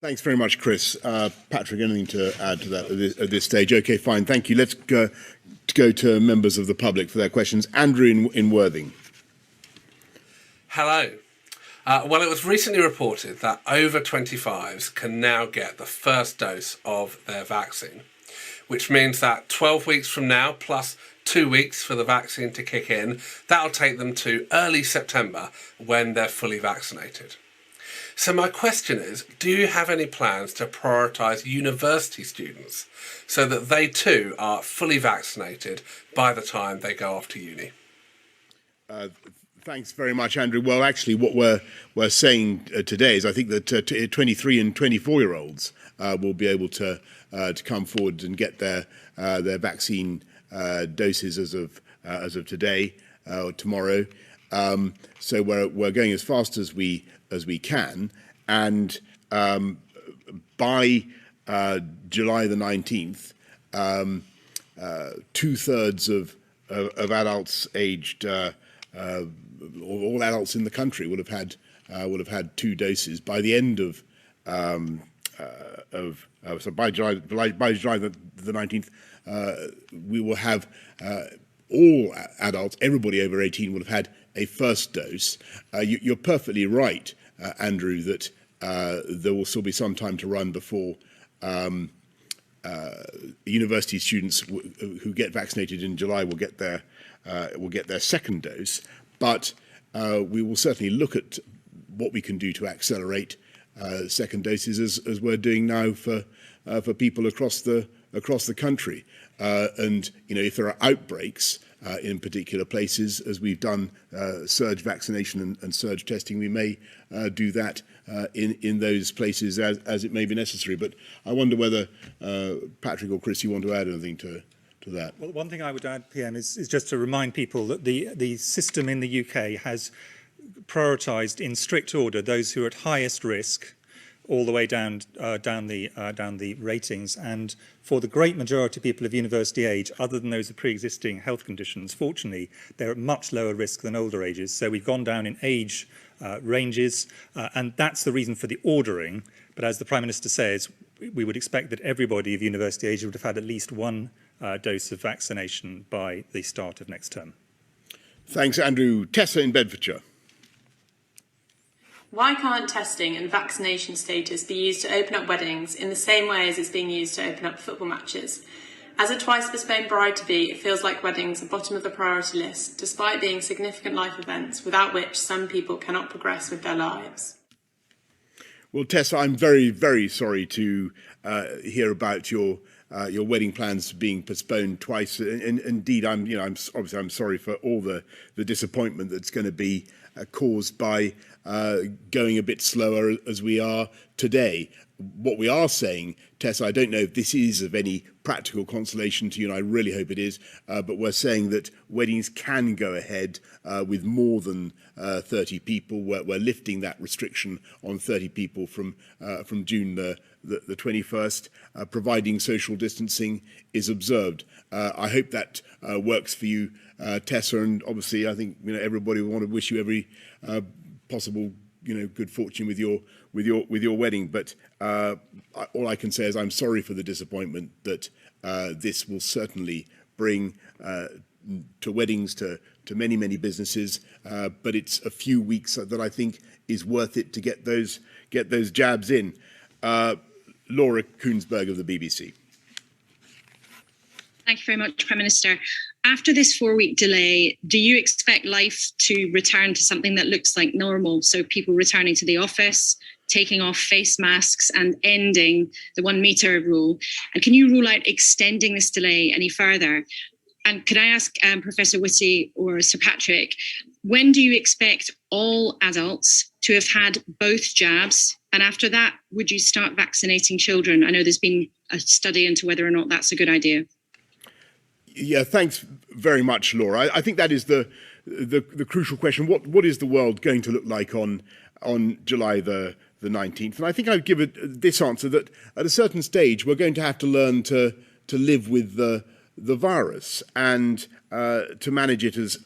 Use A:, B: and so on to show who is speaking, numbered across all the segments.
A: Thanks very much, Chris. Patrick, anything to add to that at this stage? Okay, fine. Thank you. Let's go to members of the public for their questions. Andrew in Worthing.
B: Hello. Well, it was recently reported that over 25s can now get the first dose of their vaccine, which means that 12 weeks from now, plus 2 weeks for the vaccine to kick in, that'll take them to early September when they're fully vaccinated. So my question is, do you have any plans to prioritise university students so that they too are fully vaccinated by the time they go off to uni?
A: Thanks very much, Andrew. Well, actually, what we're saying today is I think that 23 and 24-year-olds will be able to come forward and get their vaccine doses as of today or tomorrow. So we're going as fast as we can, and by July the 19th, 2/3 of adults aged all adults in the country will have had 2 doses by the end of so by July the 19th, we will have all adults, everybody over 18 will have had a first dose. You're perfectly right, Andrew, that there will still be some time to run before university students who get vaccinated in July will get their second dose. But we will certainly look at what we can do to accelerate second doses, as we're doing now for people across the country. And if there are outbreaks in particular places, as we've done surge vaccination and surge testing, we may do that in those places as it may be necessary. But I wonder whether Patrick or Chris, you want to add anything to that.
C: Well, one thing I would add, PM, is just to remind people that the system in the UK has prioritised in strict order those who are at highest risk, all the way down the ratings. And for the great majority of people of university age, other than those with pre-existing health conditions, fortunately, they're at much lower risk than older ages. So we've gone down in age ranges, and that's the reason for the ordering. But as the Prime Minister says, we would expect that everybody of university age would have had at least one dose of vaccination by the start of next term.
A: Thanks, Andrew. Tessa in Bedfordshire.
D: Why can't testing and vaccination status be used to open up weddings in the same way as it's being used to open up football matches? As a twice postponed bride-to-be, it feels like weddings are bottom of the priority list, despite being significant life events without which some people cannot progress with their lives.
A: Well, Tessa, I'm very, very sorry to hear about your wedding plans being postponed twice. And indeed, I'm sorry for all the disappointment that's going to be caused by going a bit slower as we are today. What we are saying, Tessa, I don't know if this is of any practical consolation to you, and I really hope it is, but we're saying that weddings can go ahead with more than 30 people. We're lifting that restriction on 30 people from June the 21st, providing social distancing is observed. I hope that works for you, Tessa, and obviously I think everybody will want to wish you every possible good fortune with your wedding. But all I can say is I'm sorry for the disappointment that this will certainly bring to weddings, to many businesses. But it's a few weeks that I think is worth it to get those jabs in. Laura Koonsberg of the BBC.
E: Thank you very much, Prime Minister. After this 4-week delay, do you expect life to return to something that looks like normal? So people returning to the office, taking off face masks and ending the 1 metre rule? And can you rule out extending this delay any further? And could I ask Professor Whitty or Sir Patrick, when do you expect all adults to have had both jabs? And after that, would you start vaccinating children? I know there's been a study into whether or not that's a good idea.
A: Yeah, thanks very much, Laura. I think that is the crucial question. What is the world going to look like on July the 19th? And I think I'd give it this answer, that at a certain stage we're going to have to learn to live with the virus and to manage it as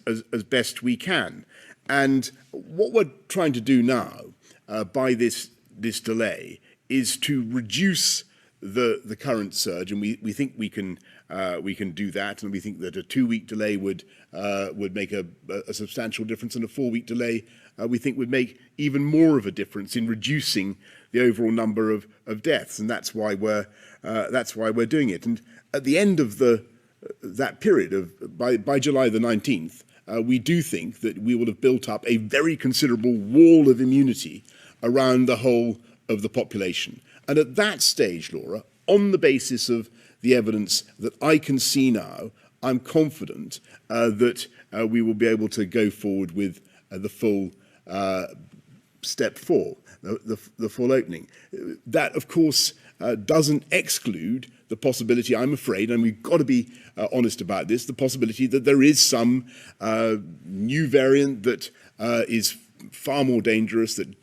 A: best we can. And what we're trying to do now by this delay is to reduce the current surge, and we think we can do that, and we think that a 2-week delay would make a substantial difference, and a 4-week delay we think would make even more of a difference in reducing the overall number of deaths, and that's why we're doing it. And at the end of that period by July the 19th, we do think that we will have built up a very considerable wall of immunity around the whole of the population. And at that stage, Laura, on the basis of the evidence that I can see now, I'm confident that we will be able to go forward with the full step 4, the full opening. That, of course, doesn't exclude the possibility, I'm afraid, and we've got to be honest about this, the possibility that there is some new variant that is far more dangerous, that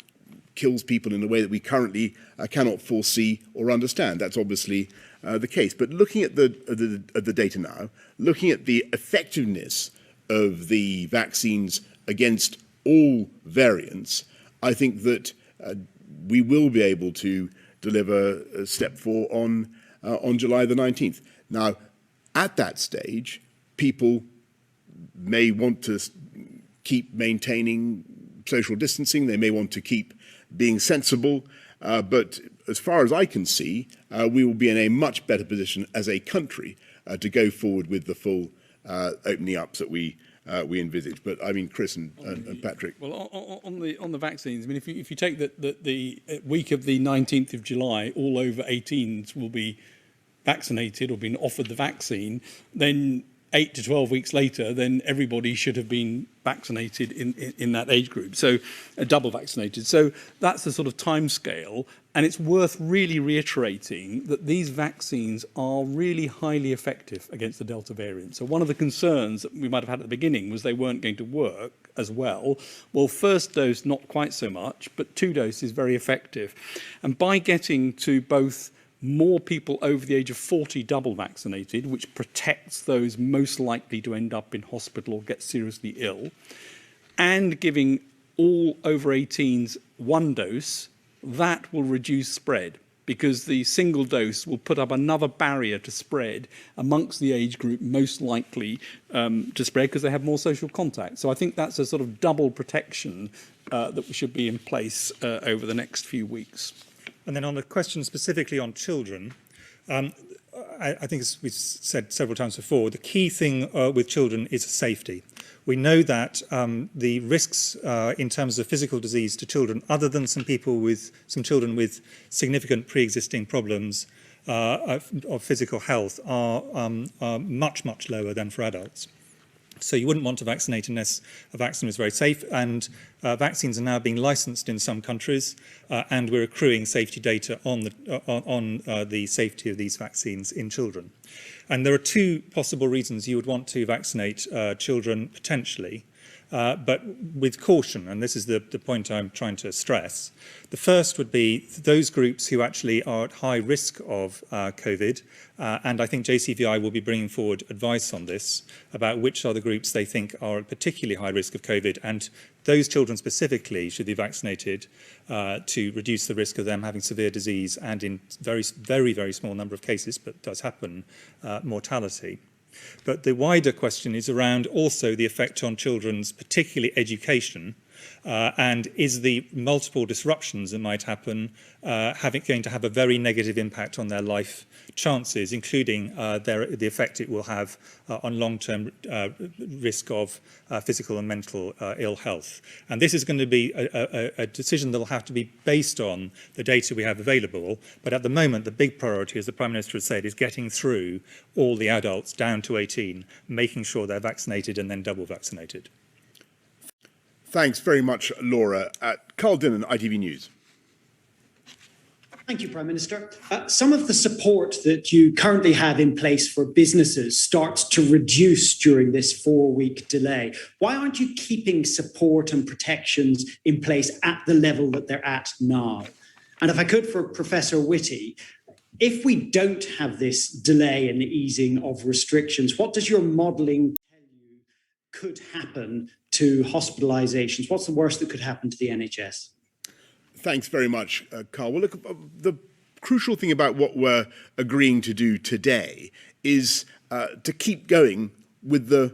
A: kills people in a way that we currently cannot foresee or understand. That's obviously the case. But looking at the data now, looking at the effectiveness of the vaccines against all variants, I think that we will be able to deliver step 4 on July the 19th. Now, at that stage, people may want to keep maintaining social distancing, they may want to keep being sensible, but as far as I can see, we will be in a much better position as a country to go forward with the full opening ups that we envisage. But I mean, Chris and Patrick.
F: Well, on the vaccines, I mean, if you take the week of the 19th of July, all over 18s will be vaccinated or been offered the vaccine, then 8 to 12 weeks later, then everybody should have been vaccinated in that age group, so double vaccinated. So that's the sort of time scale, and it's worth really reiterating that these vaccines are really highly effective against the Delta variant. So one of the concerns that we might have had at the beginning was they weren't going to work as well. Well, first dose, not quite so much, but 2 doses is very effective. And by getting to both more people over the age of 40 double vaccinated, which protects those most likely to end up in hospital or get seriously ill, and giving all over 18s 1 dose, that will reduce spread, because the single dose will put up another barrier to spread amongst the age group most likely to spread, because they have more social contact. So I think that's a sort of double protection that should be in place over the next few weeks.
C: And then on the question specifically on children, I think as we've said several times before, the key thing with children is safety. We know that the risks in terms of physical disease to children, other than some children with significant pre-existing problems of physical health, are much, much lower than for adults. So you wouldn't want to vaccinate unless a vaccine was very safe, and vaccines are now being licensed in some countries, and we're accruing safety data on the safety of these vaccines in children. And there are 2 possible reasons you would want to vaccinate children potentially, but with caution, and this is the point I'm trying to stress. The first would be those groups who actually are at high risk of COVID, and I think JCVI will be bringing forward advice on this about which are the groups they think are at particularly high risk of COVID, and those children specifically should be vaccinated to reduce the risk of them having severe disease and, in very, very, very small number of cases, but does happen, mortality. But the wider question is around also the effect on children's, particularly education, and is the multiple disruptions that might happen going to have a very negative impact on their life chances, including the effect it will have on long-term risk of physical and mental ill health. And this is going to be a decision that will have to be based on the data we have available. But at the moment, the big priority, as the Prime Minister has said, is getting through all the adults down to 18, making sure they're vaccinated and then double vaccinated.
A: Thanks very much, Laura. Carl Dinnan, ITV News.
G: Thank you, Prime Minister. Some of the support that you currently have in place for businesses starts to reduce during this 4-week delay. Why aren't you keeping support and protections in place at the level that they're at now? And if I could, for Professor Whitty, if we don't have this delay in the easing of restrictions, what does your modelling tell you could happen to hospitalisations? What's the worst that could happen to the NHS?
A: Thanks very much, Carl. Well, look, the crucial thing about what we're agreeing to do today is to keep going with the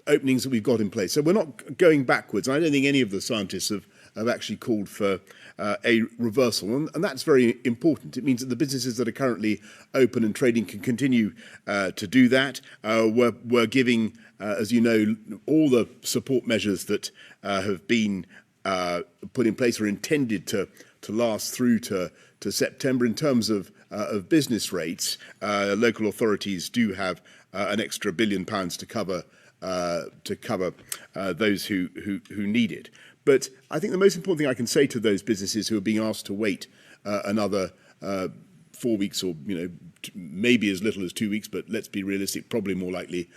A: openings that we've got in place. So we're not going backwards. I don't think any of the scientists have actually called for a reversal, and that's very important. It means that the businesses that are currently open and trading can continue to do that. We're giving, as you know, all the support measures that have been put in place are intended to last through to September. In terms of business rates, local authorities do have an extra £1 billion to cover those who need it. But I think the most important thing I can say to those businesses who are being asked to wait another 4 weeks, or maybe as little as 2 weeks, but let's be realistic, probably more likely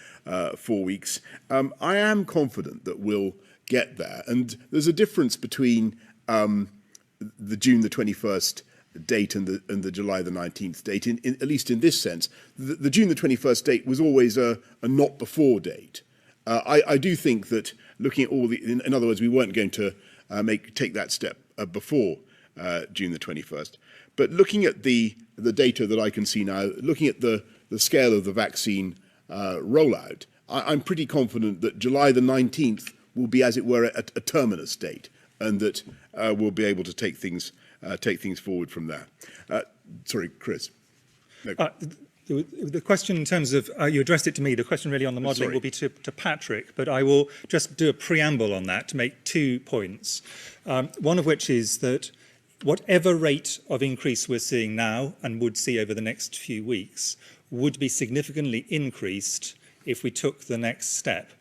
A: 4 weeks. I am confident that we'll get there, and there's a difference between the June the 21st date and the July the 19th date, at least in this sense. The June the 21st date was always a not before date. I do think that looking at all in other words, we weren't going to take that step before June the 21st. But looking at the data that I can see now, looking at the scale of the vaccine rollout, I'm pretty confident that July the 19th will be, as it were, a terminus date, and that we'll be able to take things forward from there. Sorry, Chris. No.
C: The question in terms of, you addressed it to me, the question really on the modelling will be to Patrick, but I will just do a preamble on that to make 2 points. One of which is that whatever rate of increase we're seeing now and would see over the next few weeks would be significantly increased if we took the next step,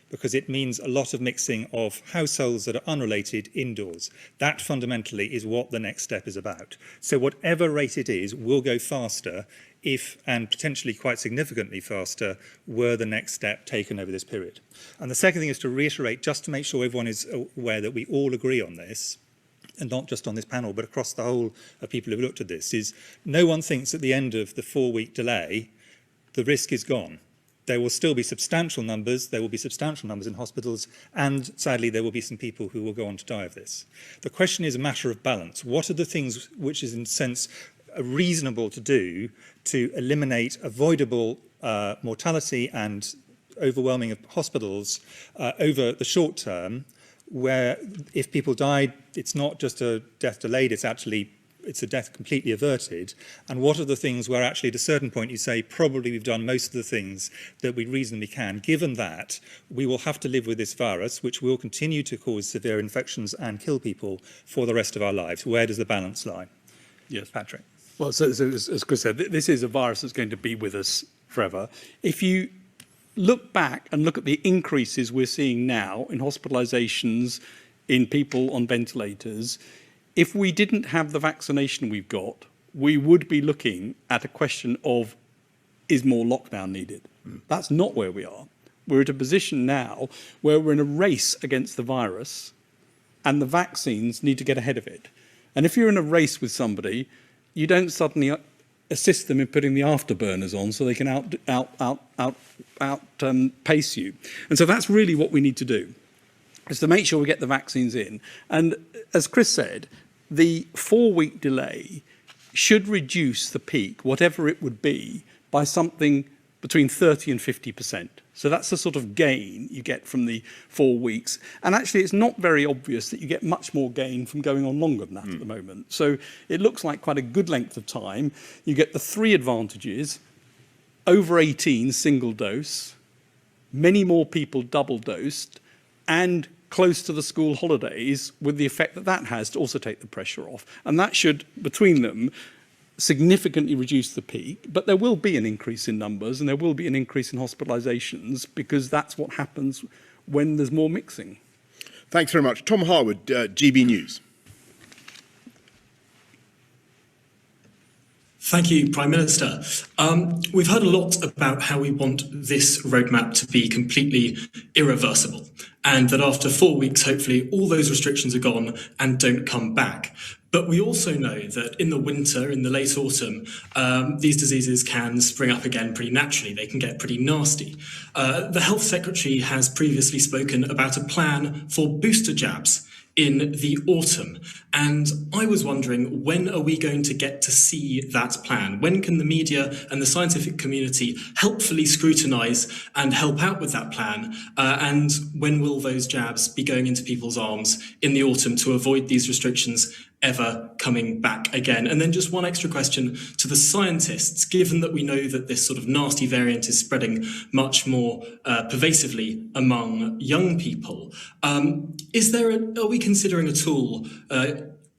C: because it means a lot of mixing of households that are unrelated indoors. That fundamentally is what the next step is about. So whatever rate it is will go faster if, and potentially quite significantly faster, were the next step taken over this period. And the second thing is to reiterate, just to make sure everyone is aware that we all agree on this, and not just on this panel, but across the whole of people who've looked at this, is no one thinks at the end of the 4-week delay, the risk is gone. There will still be substantial numbers, there will be substantial numbers in hospitals, and sadly there will be some people who will go on to die of this. The question is a matter of balance. What are the things which is in a sense reasonable to do to eliminate avoidable mortality and overwhelming of hospitals over the short term, where if people died, it's not just a death delayed, it's a death completely averted? And what are the things where actually at a certain point you say probably we've done most of the things that we reasonably can, given that we will have to live with this virus, which will continue to cause severe infections and kill people for the rest of our lives? Where does the balance lie?
F: Yes,
C: Patrick.
F: Well, so as Chris said, this is a virus that's going to be with us forever. If you look back and look at the increases we're seeing now in hospitalisations, in people on ventilators, if we didn't have the vaccination we've got, we would be looking at a question of, is more lockdown needed? That's not where we are. We're at a position now where we're in a race against the virus, and the vaccines need to get ahead of it. And if you're in a race with somebody, you don't suddenly assist them in putting the afterburners on so they can outpace you. And so that's really what we need to do, is to make sure we get the vaccines in. And as Chris said, the 4-week delay should reduce the peak, whatever it would be, by something between 30 and 50%. So that's the sort of gain you get from the 4 weeks. And actually, it's not very obvious that you get much more gain from going on longer than that at the moment. So it looks like quite a good length of time. You get the 3 advantages: over 18 single dose, many more people double dosed, and close to the school holidays, with the effect that that has to also take the pressure off. And that should, between them, significantly reduce the peak. But there will be an increase in numbers, and there will be an increase in hospitalisations, because that's what happens when there's more mixing.
A: Thanks very much. Tom Harwood, GB News.
H: Thank you, Prime Minister. We've heard a lot about how we want this roadmap to be completely irreversible, and that after 4 weeks, hopefully, all those restrictions are gone and don't come back. But we also know that in the winter, in the late autumn, these diseases can spring up again pretty naturally. They can get pretty nasty. The Health Secretary has previously spoken about a plan for booster jabs in the autumn. And I was wondering, when are we going to get to see that plan? When can the media and the scientific community helpfully scrutinise and help out with that plan? And when will those jabs be going into people's arms in the autumn to avoid these restrictions ever coming back again? And then just one extra question to the scientists, given that we know that this sort of nasty variant is spreading much more pervasively among young people, are we considering at all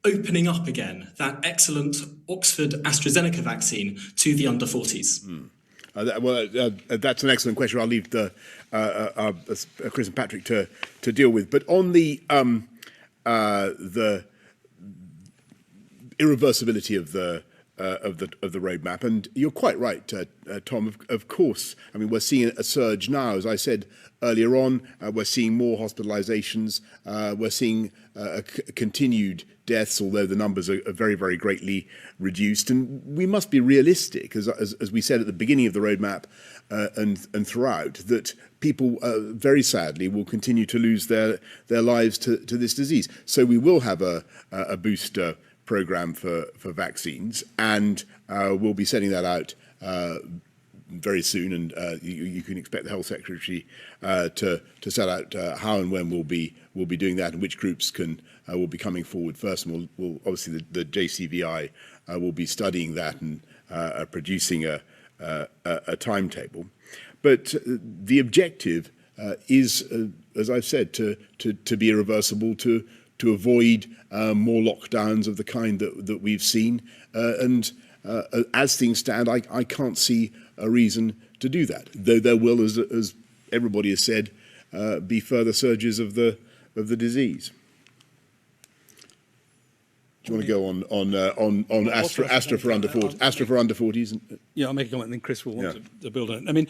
H: opening up again that excellent Oxford AstraZeneca vaccine to the under 40s?
A: That's an excellent question. I'll leave Chris and Patrick to deal with. But on the irreversibility of the roadmap, and you're quite right, Tom. Of course, I mean, we're seeing a surge now, as I said earlier on. We're seeing more hospitalisations. We're seeing continued deaths, although the numbers are very, very greatly reduced. And we must be realistic, as we said at the beginning of the roadmap and throughout, that people very sadly will continue to lose their lives to this disease. So we will have a booster programme for vaccines, and we'll be setting that out very soon, and you can expect the Health Secretary to set out how and when we'll be doing that, and which groups will be coming forward first. And we'll obviously the JCVI will be studying that and producing a timetable. But the objective is, as I've said, to be irreversible, to avoid more lockdowns of the kind that we've seen. And as things stand, I can't see a reason to do that. Though there will, as everybody has said, be further surges of the disease. Do you want to go on Astra for under 40s? Astra for under 40s.
F: Yeah, I'll make a comment, and then Chris will want to build on it. I mean,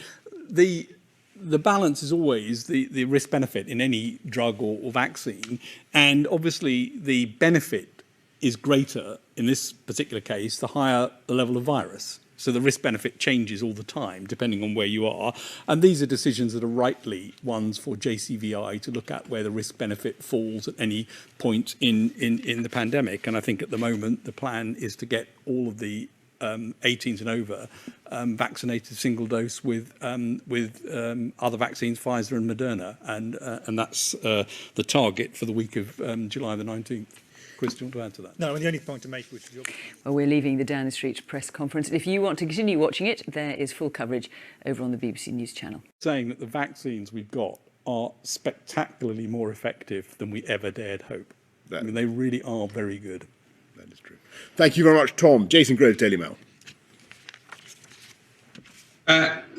F: the balance is always the risk benefit in any drug or vaccine, and obviously the benefit is greater in this particular case the higher the level of virus. So the risk benefit changes all the time depending on where you are, and these are decisions that are rightly ones for JCVI to look at where the risk benefit falls at any point in the pandemic. And I think at the moment the plan is to get all of the 18s and over vaccinated single dose with other vaccines, Pfizer and Moderna, and that's the target for the week of July the 19th. Chris, do you want to add to that?
C: No, and the only point to make, which is
I: well, we're leaving the Downing Street press conference. If you want to continue watching it, there is full coverage over on the BBC News channel.
F: Saying that the vaccines we've got are spectacularly more effective than we ever dared hope. I mean, they really are very good.
A: That is true. Thank you very much, Tom. Jason Grove, Daily Mail.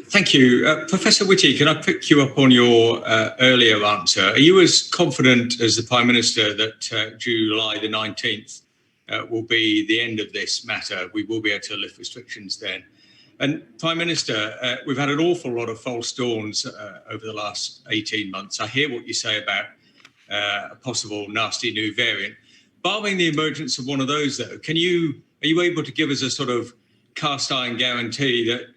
J: Thank you. Professor Whitty, can I pick you up on your earlier answer? Are you as confident as the Prime Minister that July the 19th will be the end of this matter? We will be able to lift restrictions then. And Prime Minister, we've had an awful lot of false dawns over the last 18 months. I hear what you say about a possible nasty new variant. Barring the emergence of one of those, though, are you able to give us a sort of cast iron guarantee that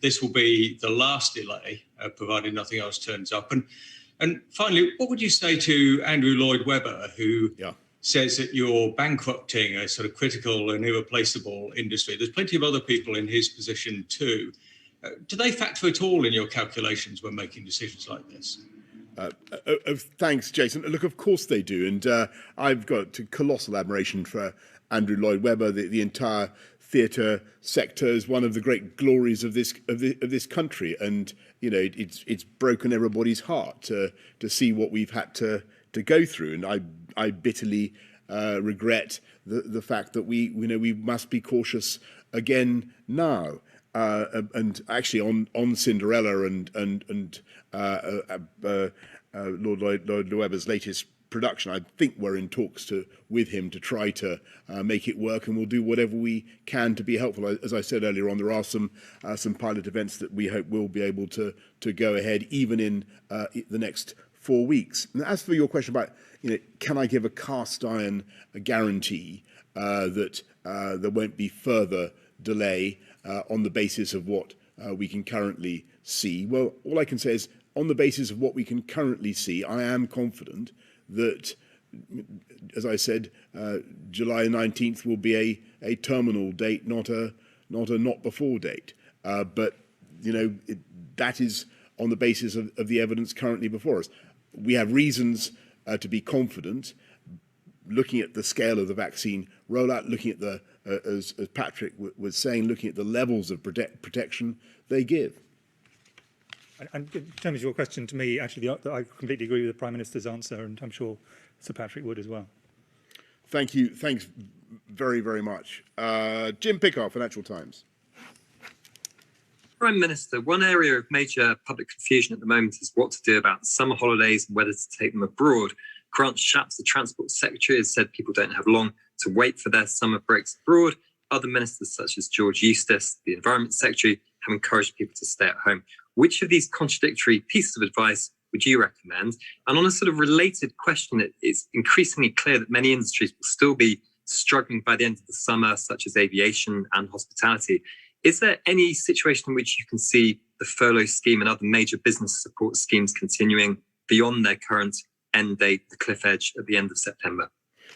J: this will be the last delay, provided nothing else turns up? And finally, what would you say to Andrew Lloyd Webber, who says that you're bankrupting a sort of critical and irreplaceable industry? There's plenty of other people in his position too. Do they factor at all in your calculations when making decisions like this?
A: Thanks, Jason. Look, of course they do. And I've got colossal admiration for Andrew Lloyd Webber. The entire theatre sector is one of the great glories of this country, and you know it's broken everybody's heart to see what we've had to go through, and I bitterly regret the fact that we must be cautious again now. And actually on Cinderella and Lord Lloyd Webber's latest production, I think we're in talks with him to try to make it work, and we'll do whatever we can to be helpful. As I said earlier on, there are some pilot events that we hope will be able to go ahead even in the next 4 weeks. And as for your question about, can I give a cast iron guarantee that there won't be further delay on the basis of what we can currently see? Well, all I can say is, on the basis of what we can currently see, I am confident that as I said, July 19th will be a terminal date, not a not before date. But that is on the basis of the evidence currently before us. We have reasons to be confident, looking at the scale of the vaccine rollout, looking at the, as Patrick was saying, looking at the levels of protection they give.
C: And in terms of your question to me, actually, I completely agree with the Prime Minister's answer, and I'm sure Sir Patrick would as well.
A: Thank you. Thanks very, very much. Jim Pickard, Financial Times.
K: Prime Minister, one area of major public confusion at the moment is what to do about summer holidays and whether to take them abroad. Grant Shapps, the Transport Secretary, has said people don't have long to wait for their summer breaks abroad. Other ministers, such as George Eustice, the Environment Secretary, have encouraged people to stay at home. Which of these contradictory pieces of advice would you recommend? And on a sort of related question, it's increasingly clear that many industries will still be struggling by the end of the summer, such as aviation and hospitality. Is there any situation in which you can see the furlough scheme and other major business support schemes continuing beyond their current end date, the cliff edge at the end of September?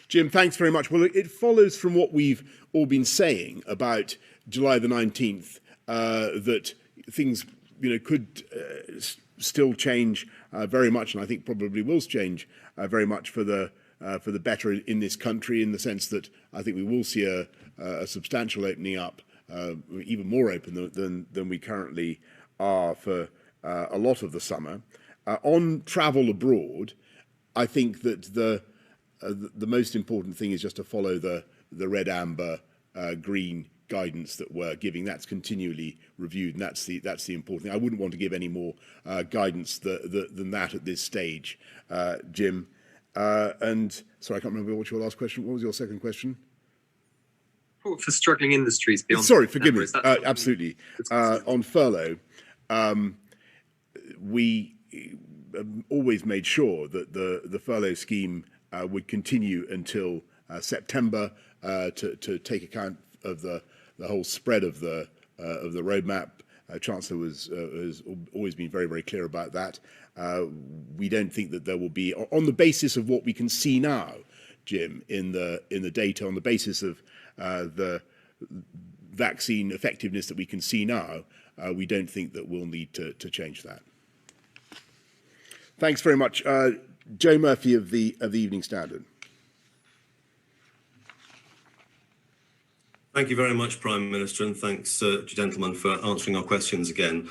A: Jim, thanks very much. Well, it follows from what we've all been saying about July the 19th that things could still change very much, and I think probably will change very much for the better in this country, in the sense that I think we will see a substantial opening up, even more open than we currently are for a lot of the summer. On travel abroad, I think that the most important thing is just to follow the red, amber, green guidance that we're giving. That's continually reviewed, and that's the important thing. I wouldn't want to give any more guidance than that at this stage, Jim. And sorry, I can't remember what your last question. What was your second question?
K: For struggling industries beyond.
A: Sorry, forgive me. Absolutely. On furlough, we always made sure that the furlough scheme would continue until September to take account of the whole spread of the roadmap. Chancellor has always been very, very clear about that. We don't think that there will be, on the basis of what we can see now, Jim, in the data, on the basis of the vaccine effectiveness that we can see now, we don't think that we'll need to change that. Thanks very much. Joe Murphy of the Evening Standard.
L: Thank you very much, Prime Minister, and thanks, gentlemen, for answering our questions again.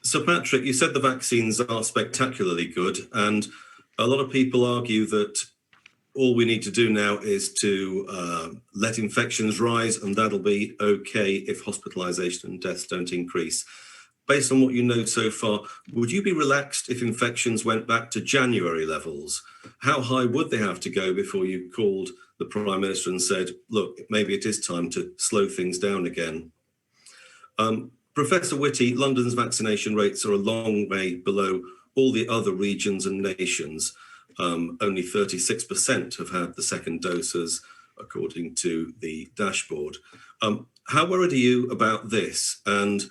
L: Sir Patrick, you said the vaccines are spectacularly good, and a lot of people argue that all we need to do now is to let infections rise, and that'll be okay if hospitalisation and deaths don't increase. Based on what you know so far, would you be relaxed if infections went back to January levels? How high would they have to go before you called the Prime Minister and said, look, maybe it is time to slow things down again? Professor Whitty, London's vaccination rates are a long way below all the other regions and nations. Only 36% have had the second doses, according to the dashboard. How worried are you about this? And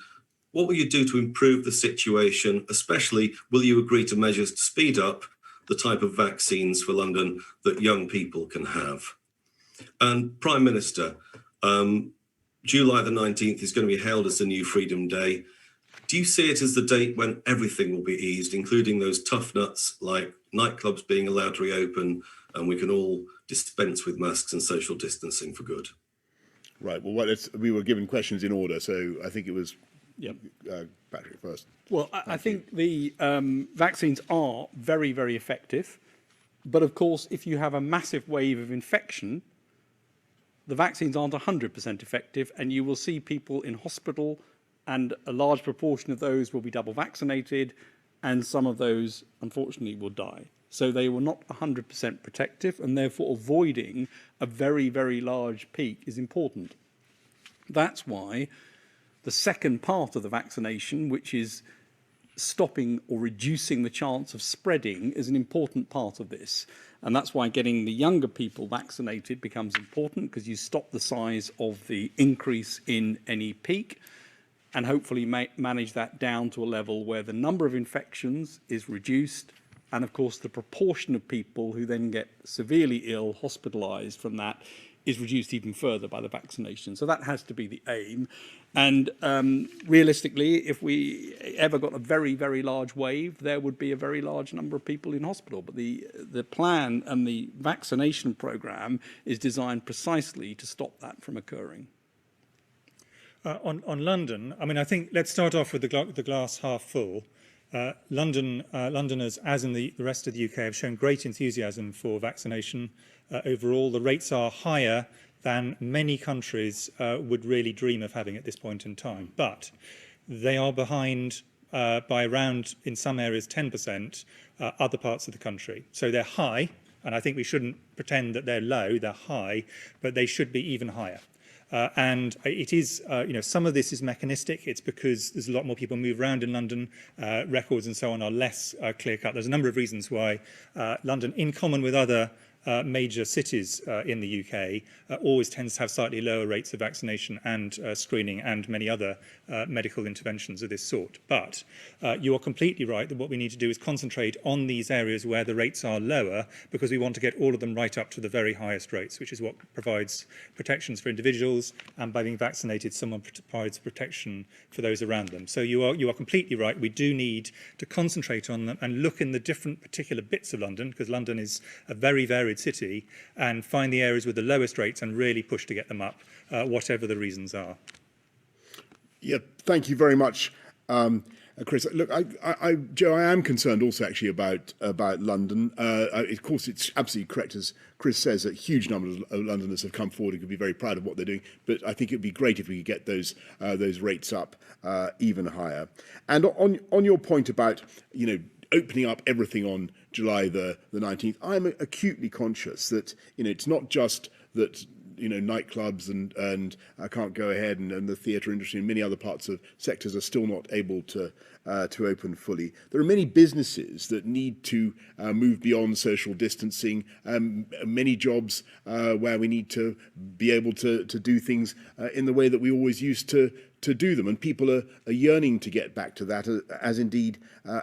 L: what will you do to improve the situation? Especially, will you agree to measures to speed up the type of vaccines for London that young people can have? And Prime Minister, July the 19th is going to be hailed as the new Freedom Day. Do you see it as the date when everything will be eased, including those tough nuts like nightclubs being allowed to reopen and we can all dispense with masks and social distancing for good?
A: Right. Well, we were given questions in order, so I think it was Patrick first.
F: Well, I think the vaccines are very, very effective. But of course, if you have a massive wave of infection, the vaccines aren't 100% effective, and you will see people in hospital, and a large proportion of those will be double vaccinated, and some of those, unfortunately, will die. So they were not 100% protective, and therefore avoiding a very, very large peak is important. That's why the second part of the vaccination, which is stopping or reducing the chance of spreading, is an important part of this. And that's why getting the younger people vaccinated becomes important, because you stop the size of the increase in any peak and hopefully manage that down to a level where the number of infections is reduced And of course, the proportion of people who then get severely ill, hospitalised from that, is reduced even further by the vaccination. So that has to be the aim. And realistically, if we ever got a very, very large wave, there would be a very large number of people in hospital. But the plan and the vaccination programme is designed precisely to stop that from occurring.
C: On London, I mean, I think let's start off with the glass half full. Londoners, as in the rest of the UK, have shown great enthusiasm for vaccination. Overall, the rates are higher than many countries would really dream of having at this point in time. But they are behind by around, in some areas, 10% other parts of the country. So they're high, and I think we shouldn't pretend that they're low. They're high, but they should be even higher. And it is, some of this is mechanistic. It's because there's a lot more people move around in London. Records and so on are less clear-cut. There's a number of reasons why London, in common with other major cities in the UK, always tends to have slightly lower rates of vaccination and screening and many other medical interventions of this sort. But you are completely right that what we need to do is concentrate on these areas where the rates are lower, because we want to get all of them right up to the very highest rates, which is what provides protections for individuals, and by being vaccinated, someone provides protection for those around them. So you are completely right. We do need to concentrate on them and look in the different particular bits of London, because London is a very varied city, and find the areas with the lowest rates and really push to get them up, whatever the reasons are.
A: Yeah, thank you very much, Chris. Look, Joe, I am concerned also actually about London. Of course, it's absolutely correct, as Chris says, that huge numbers of Londoners have come forward and could be very proud of what they're doing. But I think it would be great if we could get those rates up even higher. And on your point about opening up everything on July the 19th, I'm acutely conscious that it's not just that nightclubs and can't go ahead, and the theatre industry and many other parts of sectors are still not able to open fully. There are many businesses that need to move beyond social distancing, many jobs where we need to be able to do things in the way that we always used to do them, and people are yearning to get back to that, as indeed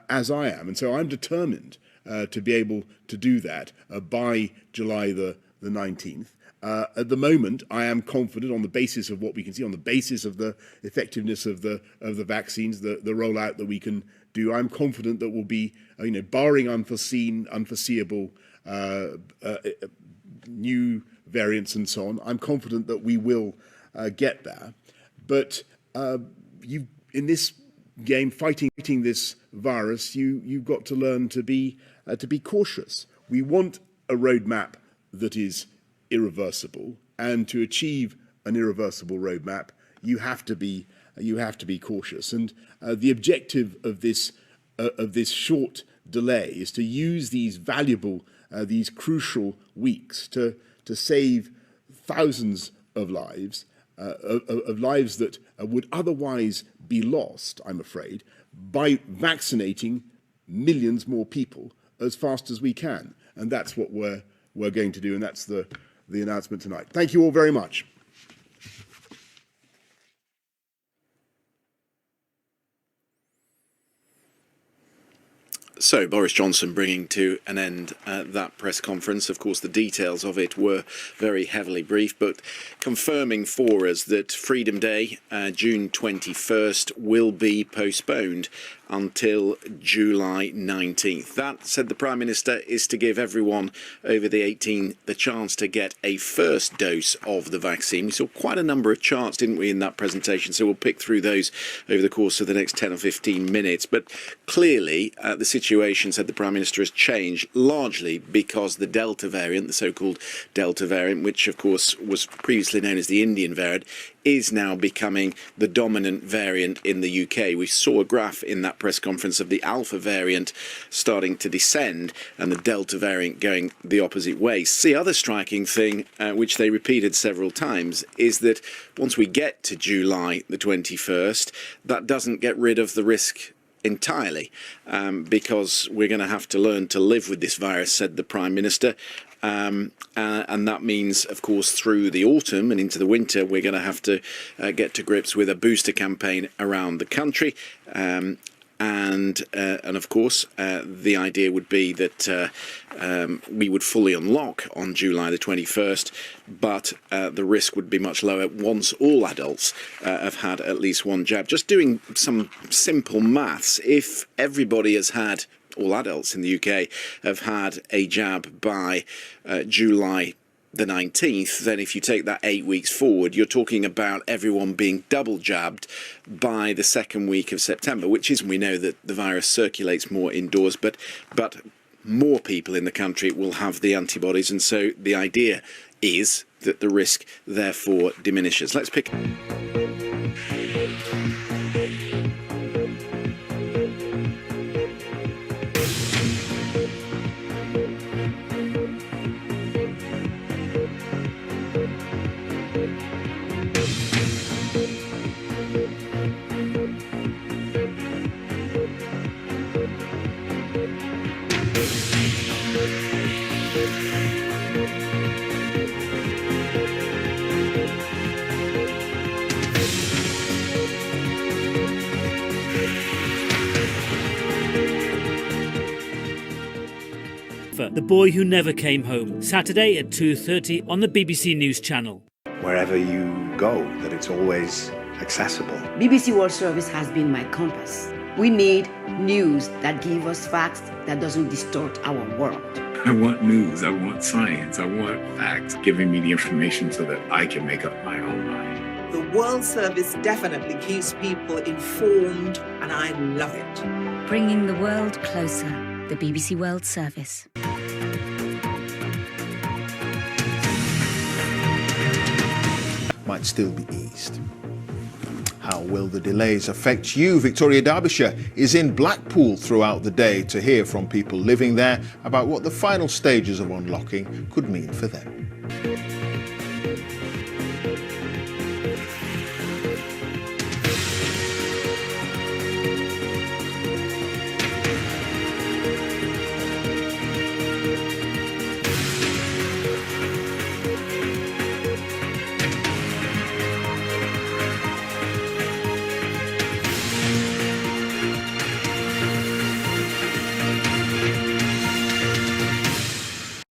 A: as I am. And so I'm determined to be able to do that by July the 19th. At the moment, I am confident, on the basis of what we can see, on the basis of the effectiveness of the vaccines, the rollout that we can do. I'm confident that we'll be, barring unforeseeable new variants and so on. I'm confident that we will get there. But in this game, fighting this virus, you've got to learn to be cautious. We want a roadmap that is irreversible, and to achieve an irreversible roadmap, you have to be cautious. And the objective of this short delay is to use these valuable, these crucial weeks to save thousands of lives, of lives that would otherwise be lost, I'm afraid, by vaccinating millions more people as fast as we can. And that's what we're going to do, and that's the announcement tonight. Thank you all very much.
M: So, Boris Johnson bringing to an end that press conference. Of course, the details of it were very heavily briefed, but confirming for us that Freedom Day, June 21st, will be postponed until July 19th. That, said the Prime Minister, is to give everyone over the 18 the chance to get a first dose of the vaccine. We saw quite a number of charts, didn't we, in that presentation, so we'll pick through those over the course of the next 10 or 15 minutes. But clearly, the situation, said the Prime Minister, has changed largely because the Delta variant, the so-called Delta variant, which of course was previously known as the Indian variant, is now becoming the dominant variant in the UK. We saw a graph in that press conference of the Alpha variant starting to descend and the Delta variant going the opposite way. The other striking thing, which they repeated several times, is that once we get to July the 21st, that doesn't get rid of the risk entirely, because we're going to have to learn to live with this virus, said the Prime Minister. And that means, of course, through the autumn and into the winter, we're going to have to get to grips with a booster campaign around the country. and of course the idea would be that we would fully unlock on July the 21st, but the risk would be much lower once all adults have had at least one jab. Just doing some simple maths, if everybody has had, all adults in the UK have had a jab by July the 19th, then if you take that 8 weeks forward, you're talking about everyone being double jabbed by the second week of September, which is, we know that the virus circulates more indoors, but more people in the country will have the antibodies, and so the idea is that the risk therefore diminishes. Let's pick...
N: The Boy Who Never Came Home, Saturday at 2:30 on the BBC News Channel.
O: Wherever you go, that it's always accessible.
P: BBC World Service has been my compass. We need news that give us facts that doesn't distort our world.
Q: I want news, I want science, I want facts, giving me the information so that I can make up my own mind.
R: The World Service definitely keeps people informed, and I love it.
S: Bringing the world closer, the BBC World Service.
T: Might still be eased. How will the delays affect you? Victoria Derbyshire is in Blackpool throughout the day to hear from people living there about what the final stages of unlocking could mean for them.